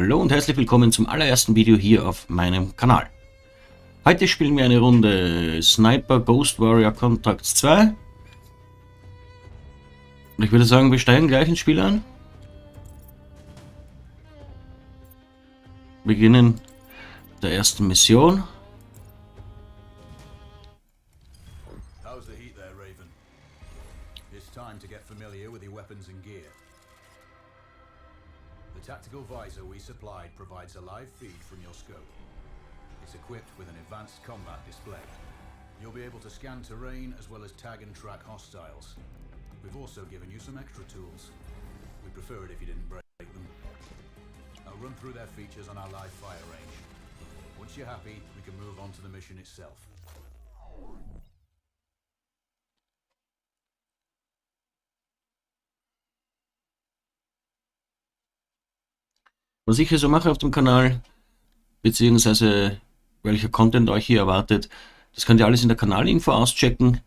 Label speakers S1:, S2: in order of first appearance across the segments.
S1: Hallo und herzlich willkommen zum allerersten Video hier auf meinem Kanal. Heute spielen wir eine Runde Sniper Ghost Warrior Contacts 2. Und ich würde sagen, wir steigen gleich ins Spiel ein. Beginnen der ersten Mission.
S2: How's the heat there, Raven? It's time to get familiar with your weapons and gear. The tactical visor we supplied provides a live feed from your scope. It's equipped with an advanced combat display. You'll be able to scan terrain as well as tag and track hostiles. We've also given you some extra tools. We'd prefer it if you didn't break them. I'll run through their features on our live fire range. Once you're happy, we can move on to the mission itself.
S1: Was ich hier so mache auf dem Kanal, beziehungsweise welcher Content euch hier erwartet, das könnt ihr alles in der Kanalinfo auschecken.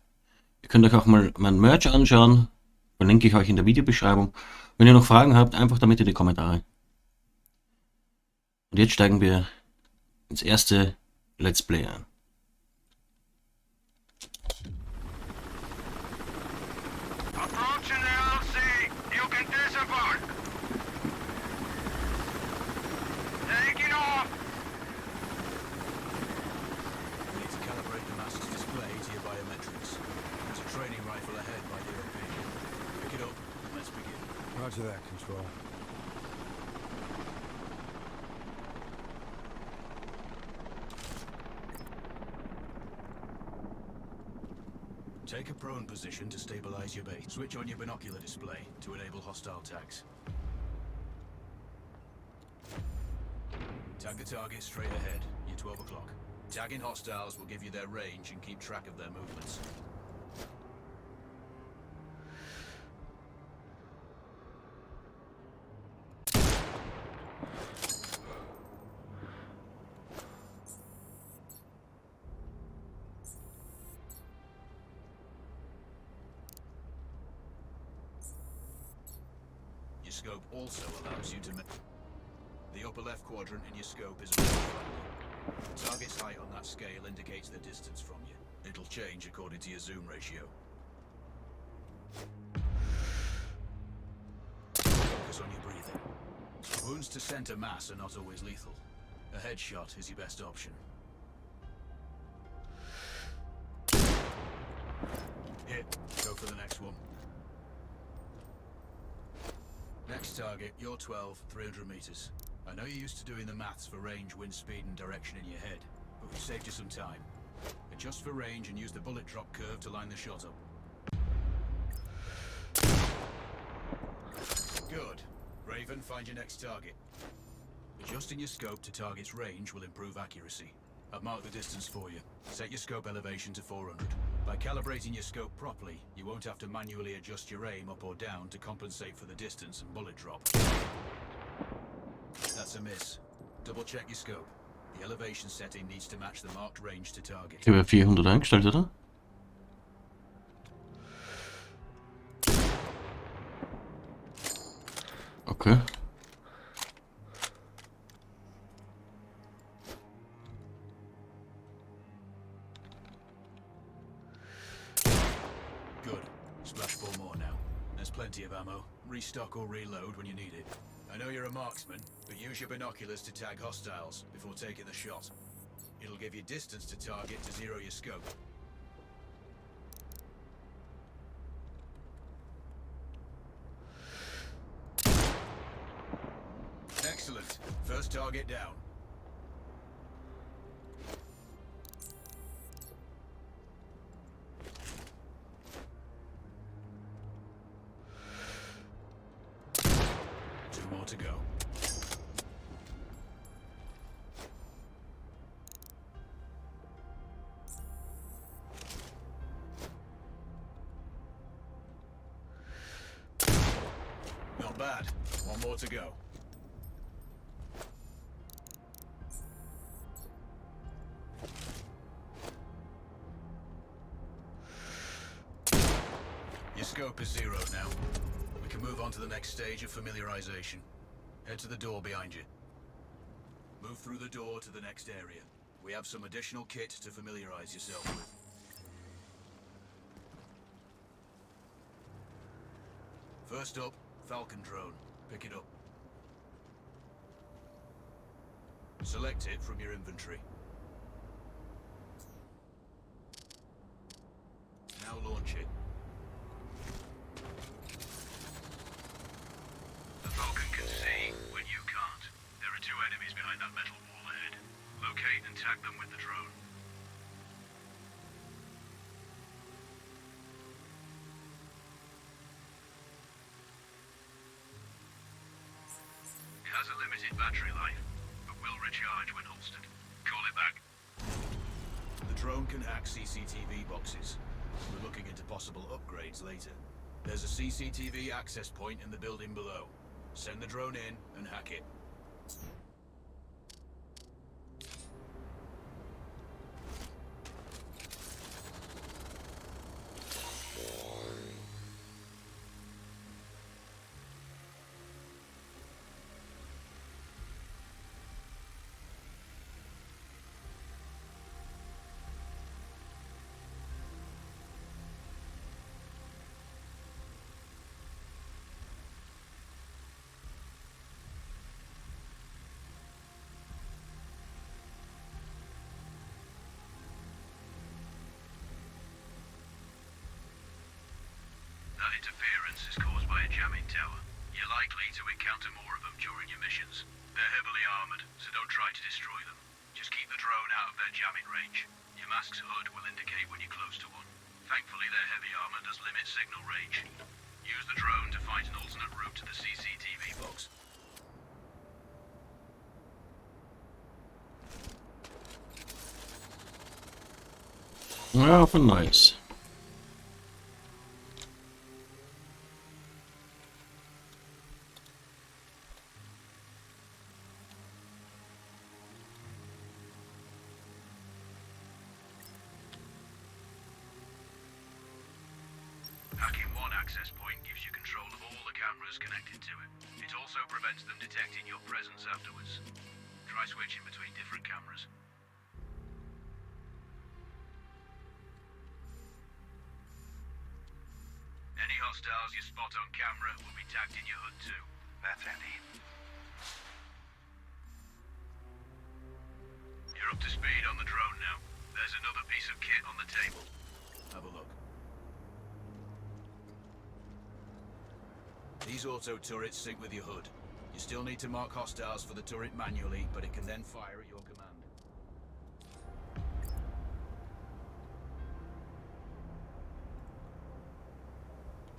S1: Ihr könnt euch auch mal mein Merch anschauen, verlinke ich euch in der Videobeschreibung. Wenn ihr noch Fragen habt, einfach damit in die Kommentare. Und jetzt steigen wir ins erste Let's Play ein.
S2: Roger that, Control. Take a prone position to stabilize your base. Switch on your binocular display to enable hostile tags. Tag the target straight ahead. You're 12 o'clock. Tagging hostiles will give you their range and keep track of their movements. Your scope also allows you to the upper left quadrant in your scope is target's height on that scale indicates the distance from you. It'll change according to your zoom ratio. Focus on your breathing. Wounds to center mass are not always lethal. A headshot is your best option. Hit. Go for the next one. Next target, you're 12, 300 meters. I know you're used to doing the maths for range, wind speed and direction in your head, but we've saved you some time. Adjust for range and use the bullet drop curve to line the shot up. Good. Raven, find your next target. Adjusting your scope to target's range will improve accuracy. I've marked the distance for you. Set your scope elevation to 400. By calibrating your scope properly, you won't have to manually adjust your aim up or down to compensate for the distance and bullet drop. That's a miss. Double check your scope. The elevation setting needs to match the marked range to target.
S1: Ich habe 400 eingestellt, oder? Okay.
S2: Good. Splash 4 more now. There's plenty of ammo. Restock or reload when you need it. I know you're a marksman, but use your binoculars to tag hostiles before taking the shot. It'll give you distance to target to zero your scope. Excellent. First target down. More to go. Not bad. One more to go. Your scope is zeroed now. We can move on to the next stage of familiarization. Head to the door behind you. Move through the door to the next area. We have some additional kit to familiarize yourself with. First up, Falcon drone. Pick it up. Select it from your inventory. Now launch it. The Falcon can see when you can't. There are 2 enemies behind that metal wall ahead. Locate and tag them with the drone. It has a limited battery life, but will recharge when holstered. Call it back. The drone can hack CCTV boxes. We're looking into possible upgrades later. There's a CCTV access point in the building below. Send the drone in and hack it. That interference is caused by a jamming tower. You're likely to encounter more of them during your missions. They're heavily armored, so don't try to destroy them. Just keep the drone out of their jamming range. Your mask's hood will indicate when you're close to one. Thankfully, their heavy armor does limit signal range. Use the drone to find an alternate route to the CCTV box.
S1: Ja, für nice.
S2: Hacking one access point gives you control of all the cameras connected to it. It also prevents them detecting your presence afterwards. Try switching between different cameras. Any hostiles you spot on camera will be tagged in your HUD too. That's handy. You're up to speed on the drone now. There's another piece of kit on the table. Have a look. These auto turrets sync with your HUD. You still need to mark hostiles for the turret manually, but it can then fire at your command.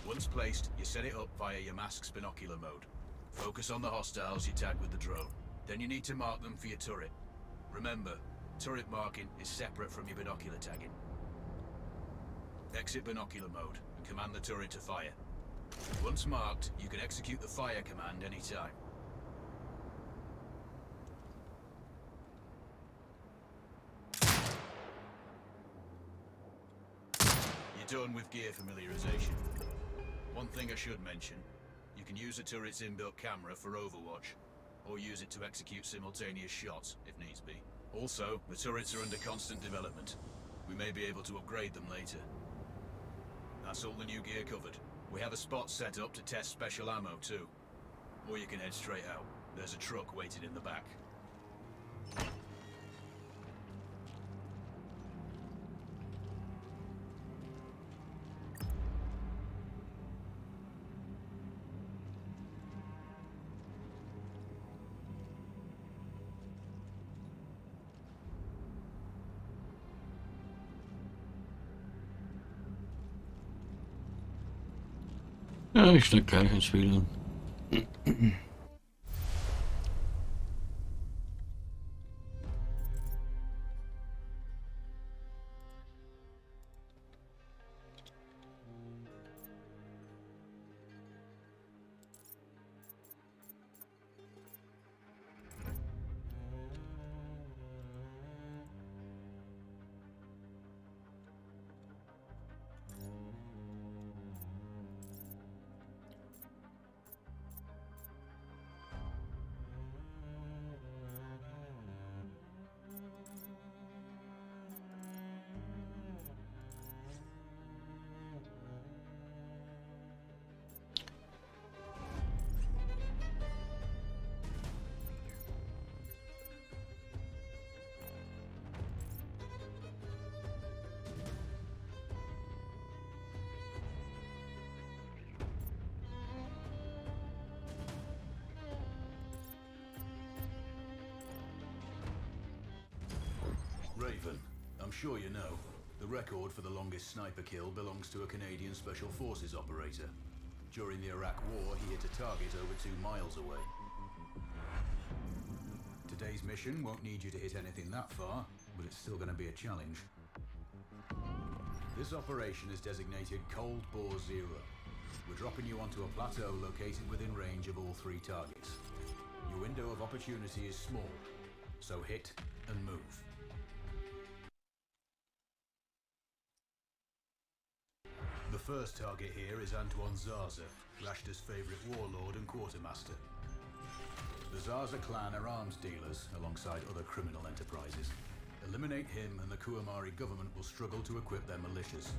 S2: Once placed, you set it up via your mask's binocular mode. Focus on the hostiles you tag with the drone. Then you need to mark them for your turret. Remember, turret marking is separate from your binocular tagging. Exit binocular mode and command the turret to fire. Once marked, you can execute the fire command anytime. You're done with gear familiarization. One thing I should mention, you can use the turret's inbuilt camera for overwatch, or use it to execute simultaneous shots, if needs be. Also, the turrets are under constant development. We may be able to upgrade them later. That's all the new gear covered. We have a spot set up to test special ammo too. Or you can head straight out. There's a truck waiting in the back.
S1: Ja, ich steig gleich ins Spiel.
S2: sure you know, the record for the longest sniper kill belongs to a Canadian Special Forces operator. During the Iraq War, he hit a target over 2 miles away. Today's mission won't need you to hit anything that far, but it's still going to be a challenge. This operation is designated Cold Bore Zero. We're dropping you onto a plateau located within range of all 3 targets. Your window of opportunity is small, so hit and move. The first target here is Antoine Zaza, Rashta's favorite warlord and quartermaster. The Zaza clan are arms dealers alongside other criminal enterprises. Eliminate him and the Kuamari government will struggle to equip their militias.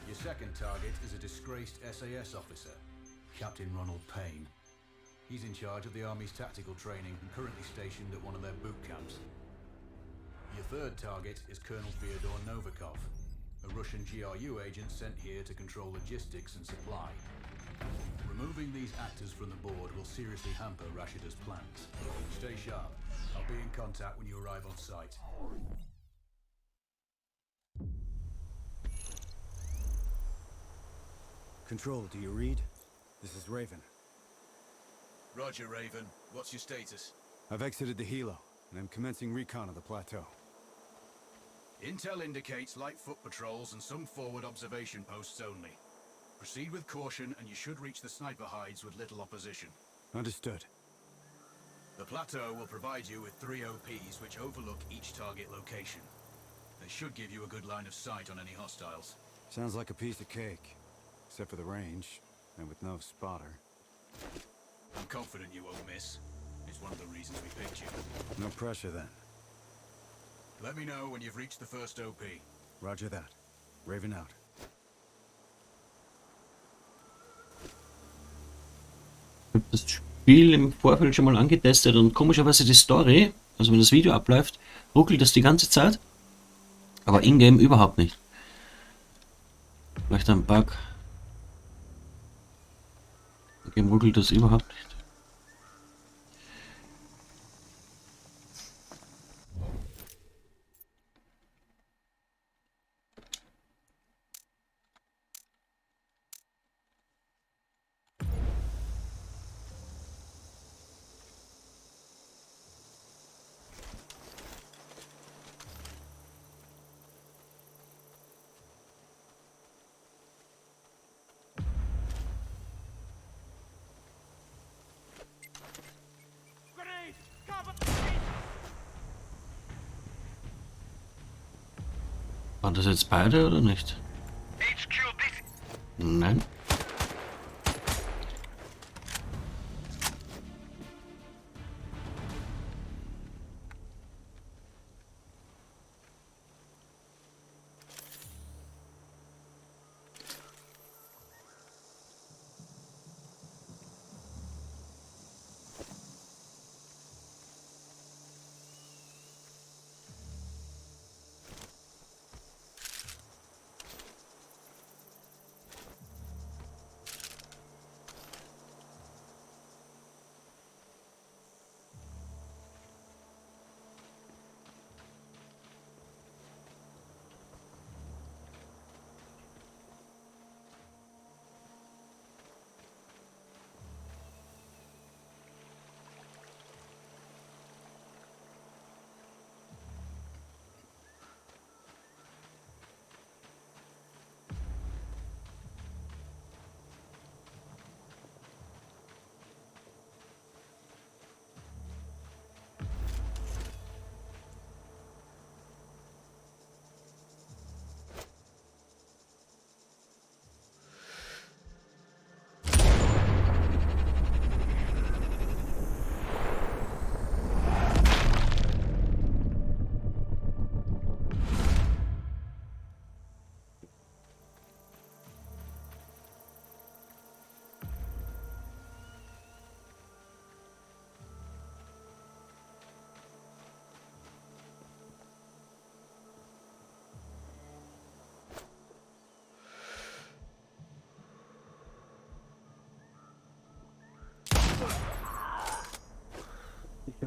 S2: Your second target is a disgraced SAS officer, Captain Ronald Payne. He's in charge of the Army's tactical training and currently stationed at one of their boot camps. Your third target is Colonel Fyodor Novikov, a Russian GRU agent sent here to control logistics and supply. Removing these actors from the board will seriously hamper Rashida's plans. Stay sharp. I'll be in contact when you arrive on site.
S3: Control, do you read? This is Raven.
S2: Roger, Raven. What's your status?
S3: I've exited the Hilo, and I'm commencing recon of the plateau.
S2: Intel indicates light foot patrols and some forward observation posts only. Proceed with caution and you should reach the sniper hides with little opposition.
S3: Understood.
S2: The plateau will provide you with 3 OPs which overlook each target location. They should give you a good line of sight on any hostiles.
S3: Sounds like a piece of cake. Except for the range, and with no spotter.
S2: I'm confident you won't miss. It's one of the reasons we picked you.
S3: No pressure then.
S2: Let me know when you've reached the first OP.
S3: Roger that. Raven out.
S1: Ich habe das Spiel im Vorfeld schon mal angetestet und komischerweise die Story, also wenn das Video abläuft, ruckelt das die ganze Zeit, aber in-game überhaupt nicht. Vielleicht ein Bug. In-game ruckelt das überhaupt nicht. Waren das jetzt beide oder nicht? Nein.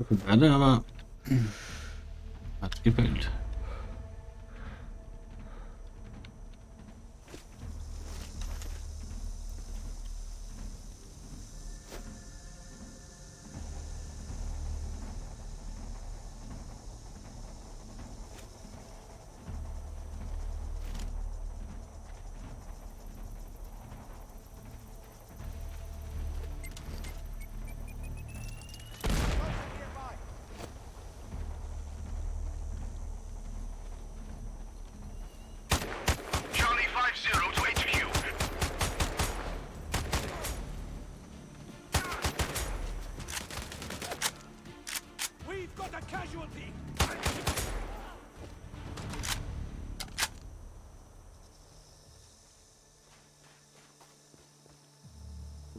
S1: Für beide, aber hat gefällt.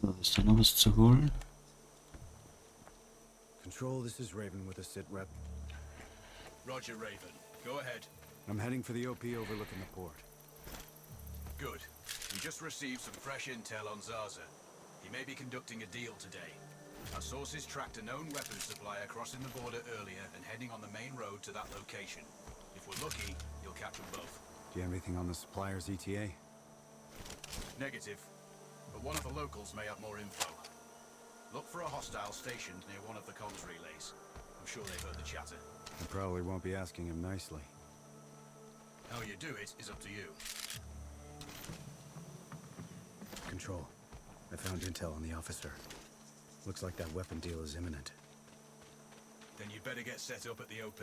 S1: So, ist da noch was zu holen?
S3: Control, this is Raven with a sit rep.
S2: Roger, Raven. Go ahead.
S3: I'm heading for the OP overlooking the port.
S2: Good. We just received some fresh intel on Zaza. He may be conducting a deal today. Our sources tracked a known weapons supplier crossing the border earlier and heading on the main road to that location. If we're lucky, you'll catch them both.
S3: Do you have anything on the supplier's ETA?
S2: Negative. But one of the locals may have more info. Look for a hostile stationed near one of the comms relays. I'm sure they've heard the chatter.
S3: I probably won't be asking him nicely.
S2: How you do it is up to you.
S3: Control, I found intel on the officer. Looks like that weapon deal is imminent.
S2: Then you better get set up at the OP.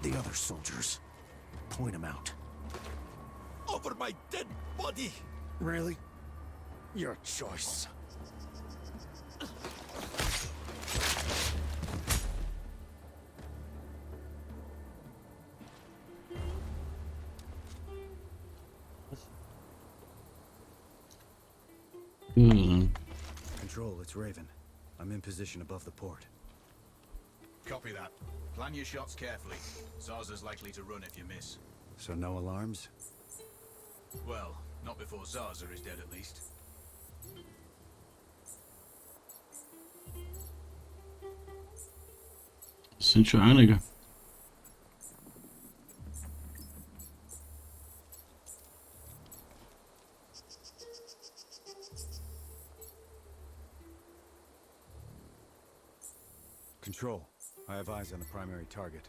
S4: The other soldiers. Point them out. Over my dead body! Really? Your choice.
S3: Control, it's Raven. I'm in position above the port.
S2: Copy that. Plan your shots carefully. Zaza's likely to run if you miss.
S3: So no alarms?
S2: Well, not before Zaza is dead at least.
S1: Das sind schon einige.
S3: Control, I have eyes on the primary target.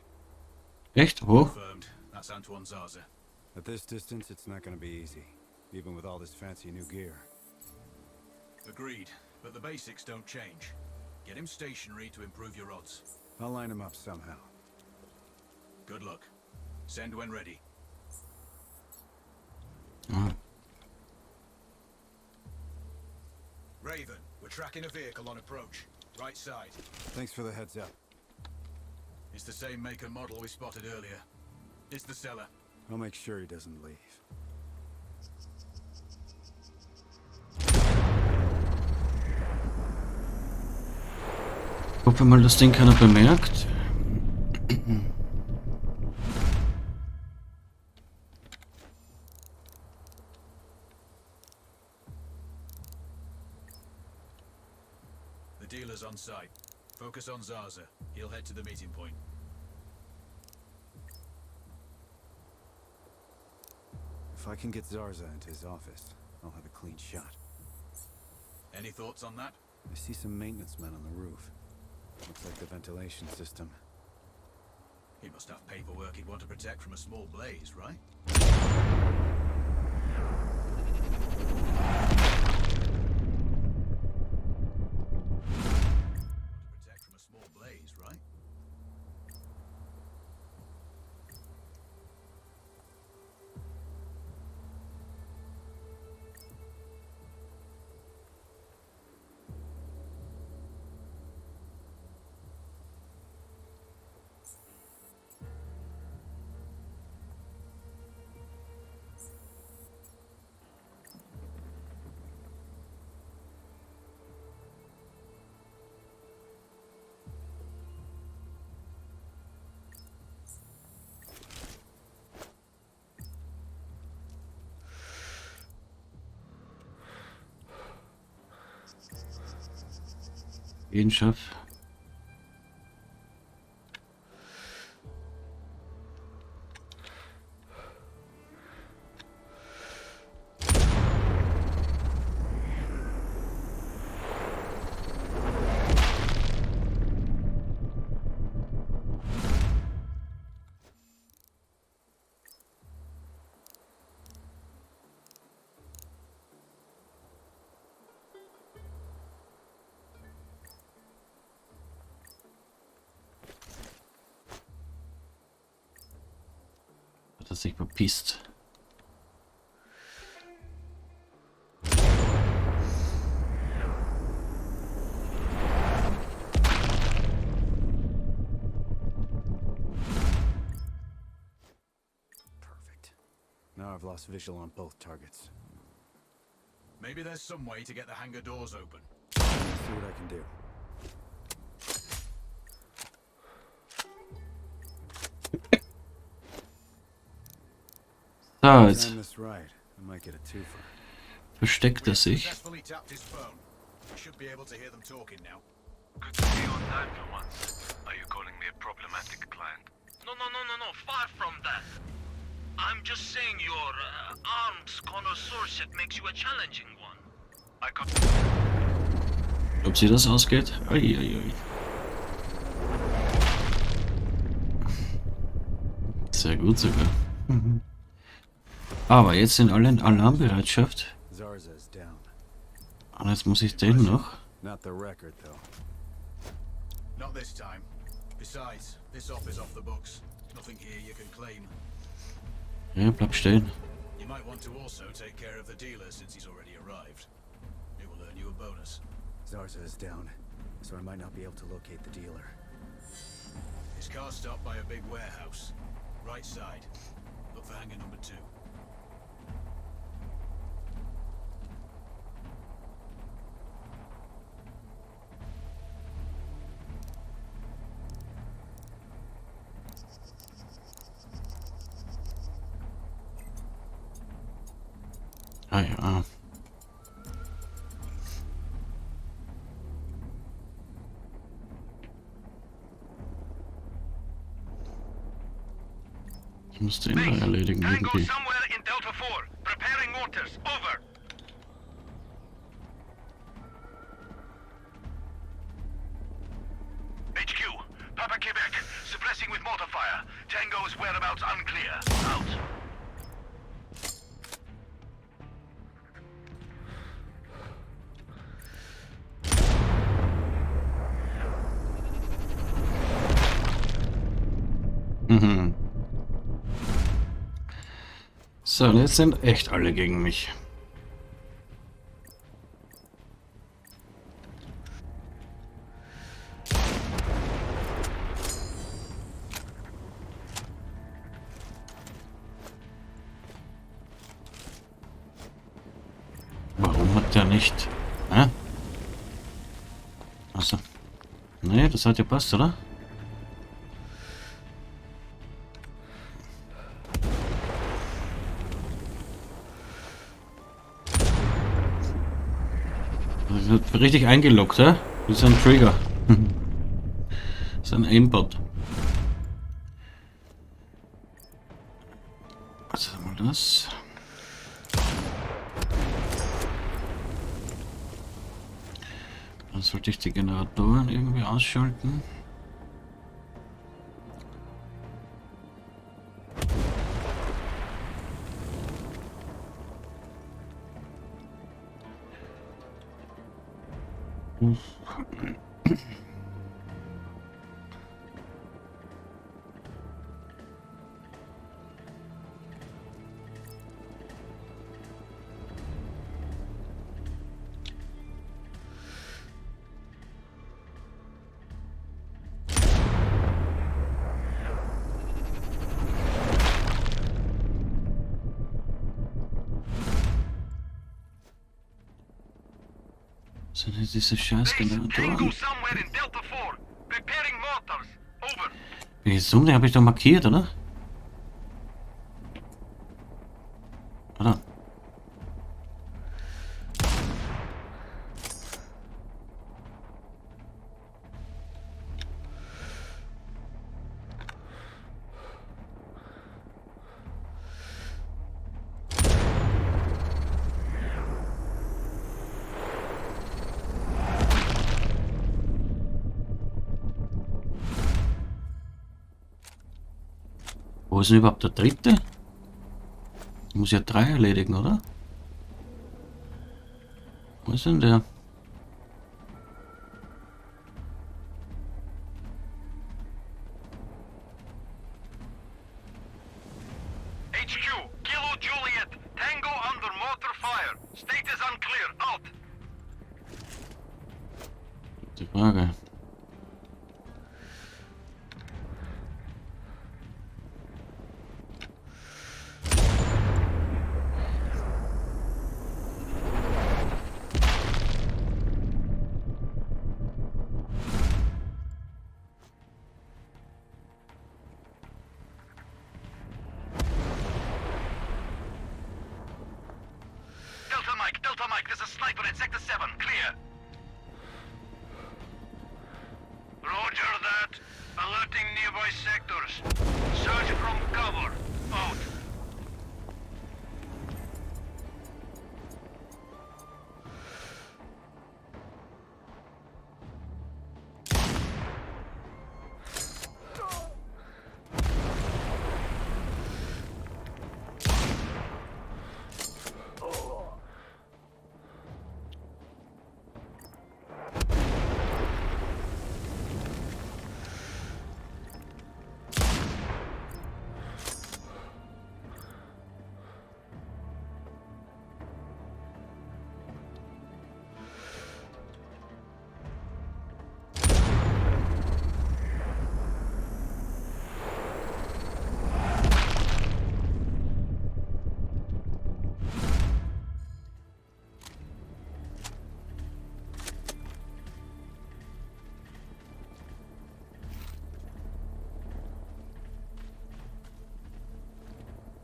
S1: Echt? Hoch?
S2: Confirmed. That's Antoine Zaza.
S3: At this distance, it's not gonna be easy, even with all this fancy new gear.
S2: Agreed, but the basics don't change. Get him stationary to improve your odds.
S3: I'll line him up somehow.
S2: Good luck. Send when ready.
S1: Ah.
S2: Raven, we're tracking a vehicle on approach. Right side.
S3: Thanks for the heads up.
S2: It's the same make and model we spotted earlier. It's the seller.
S3: I'll make sure he doesn't leave.
S1: Hoffe mal, das Ding keiner bemerkt.
S2: The dealers on site. Focus on Zaza. He'll head to the meeting point.
S3: If I can get Zarza into his office, I'll have a clean shot.
S2: Any thoughts on that?
S3: I see some maintenance men on the roof. Looks like the ventilation system.
S2: He must have paperwork he'd want to protect from a small blaze, right? Protect from a small blaze, right?
S1: Jeden Chef. Hat er sich verpisst.
S3: Perfect. Now I've lost visual on both targets.
S2: Maybe there's some way to get the hangar doors open.
S3: Let's see what I can do.
S1: So, jetzt
S3: Time this right. I might get a twofer.
S1: versteckt er sich.
S2: Successfully tapped his phone. We should be able to hear them talking now.
S5: Good to see you on time for once. Are you calling me a problematic client? No, far from that. I'm just saying your arms connoisseurship makes you a challenging one. I got...
S1: Ob sie das ausgeht? Uiuiui. Sehr gut sogar. Aber jetzt sind alle in Alarmbereitschaft.
S3: Zarza is down.
S1: Und jetzt muss ich den noch.
S3: Not the record, though.
S2: Not this time. Besides, this op is off the books. Nothing here you can claim.
S1: Ja, bleib stehen.
S2: You might want to also take care of the dealer since he's already arrived. It will earn you a bonus.
S3: Zarza is down, so I might not be able to locate the dealer.
S2: His car's stopped by a big warehouse. Right side. Look for hangar number 2.
S1: Ah ja. Ich muss den mal erledigen
S5: Tango
S1: irgendwie.
S5: somewhere in Delta 4. Preparing mortars. Over. HQ. Papa Quebec. Suppressing with mortar fire. Tango's whereabouts unclear. Out.
S1: Mhm. So, und jetzt sind echt alle gegen mich. Warum hat der nicht? Hä? Achso. Nee, das hat ja passt, oder? Richtig eingeloggt, hä? Das ist ein Trigger. Das ist ein Aimbot. Also mal das. Dann sollte ich die Generatoren irgendwie ausschalten. Sind das diese scheiß Generatoren?
S5: somewhere in Delta 4. Preparing mortars. Over.
S1: Wie dumm, die habe ich doch markiert, oder? Oder? Wo ist denn überhaupt der dritte? Ich muss ja 3 erledigen, oder? Wo ist denn der?
S5: HQ, Kilo Juliet. Tango under mortar fire. State is unclear. Out.
S1: Die Frage.
S5: Delta Mike, there's a sniper in Sector 7. Clear. Roger that. Alerting nearby sectors. Search from cover. Out.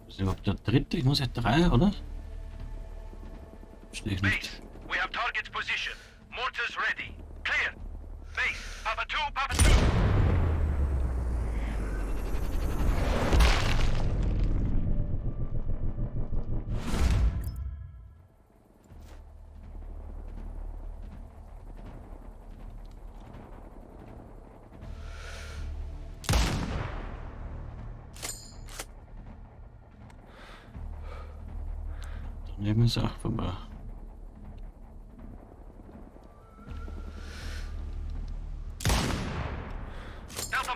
S1: Ist überhaupt der dritte? Ich muss ja 3, oder? Verstehe ich
S5: Base,
S1: nicht.
S5: we have target's position. Mortars ready. Clear. Base, Papa 2, Papa 2.
S1: Daneben ist auch vorbei.
S5: Delta.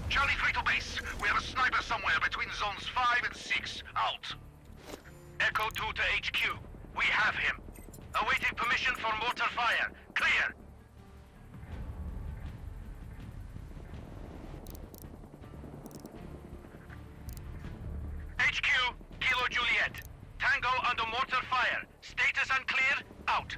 S5: Charlie 3 to base. We have a sniper somewhere between zones 5 and 6. Out. Echo 2 to HQ. We have him. Awaiting permission for mortar fire. Clear. HQ, Kilo Juliet. Tango under mortar fire. State Areas unclear. Out.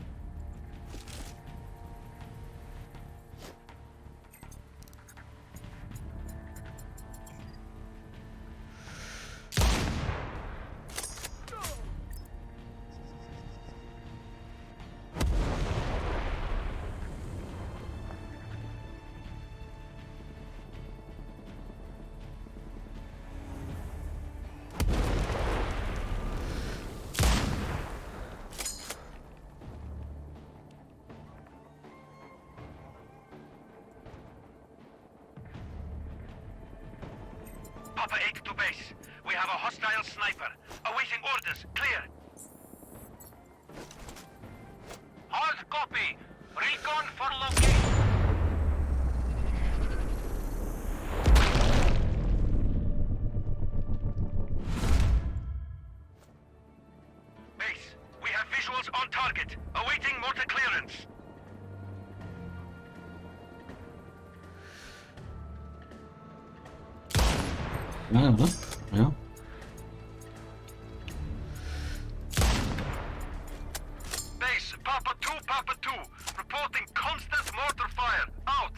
S5: Papa 8 to base. We have a hostile sniper. Awaiting orders. Clear. Hard copy. Recon for location. Base, we have visuals on target. Awaiting mortar clearance.
S1: Ja, oder? Ja.
S5: Base, Papa 2. Reporting constant mortar fire. Out.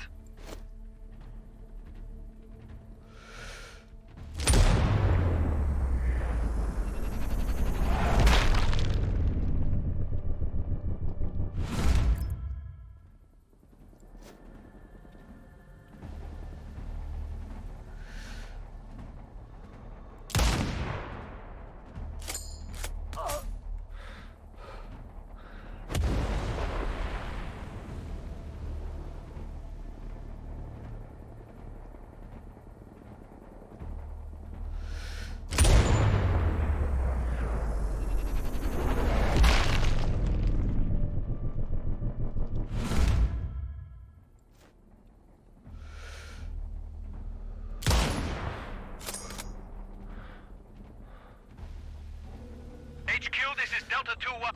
S5: HQ, this is Delta 2-1.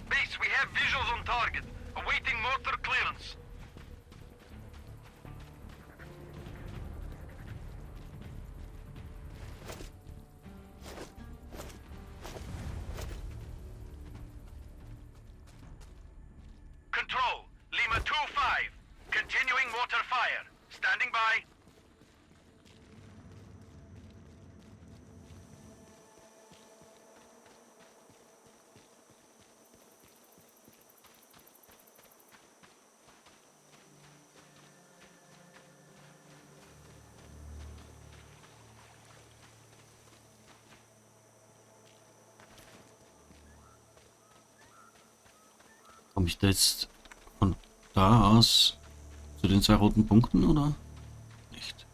S5: Base, we have visuals on target. Awaiting mortar clearance. Control, Lima 2-5. Continuing mortar fire. Standing by.
S1: Komme ich da jetzt von da aus zu den 2 roten Punkten oder nicht?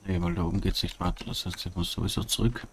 S1: Nee, weil da oben geht es nicht weiter. Das heißt, ich muss sowieso zurück.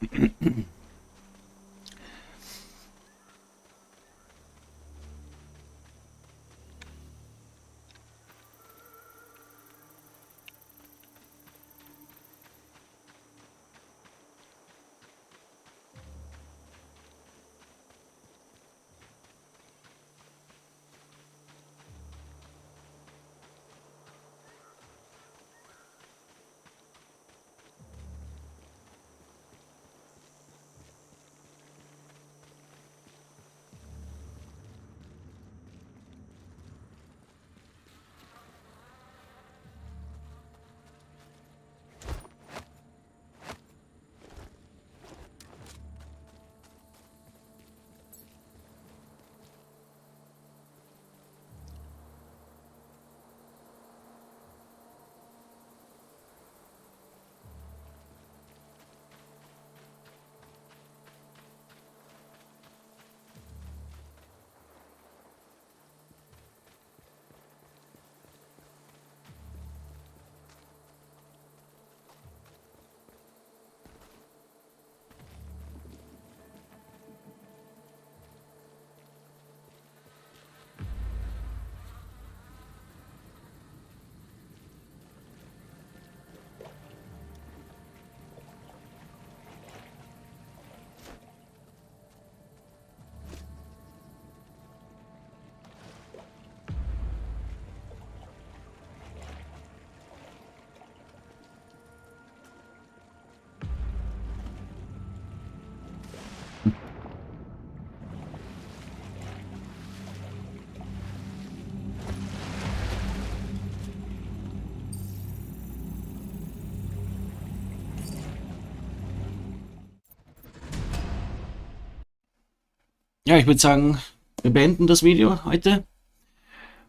S1: Ja, ich würde sagen, wir beenden das Video heute.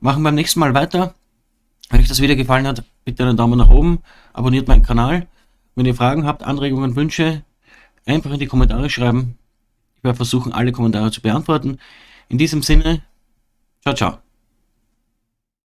S1: Machen beim nächsten Mal weiter. Wenn euch das Video gefallen hat, bitte einen Daumen nach oben, abonniert meinen Kanal. Wenn ihr Fragen habt, Anregungen, Wünsche, einfach in die Kommentare schreiben. Ich werde versuchen, alle Kommentare zu beantworten. In diesem Sinne, ciao, ciao.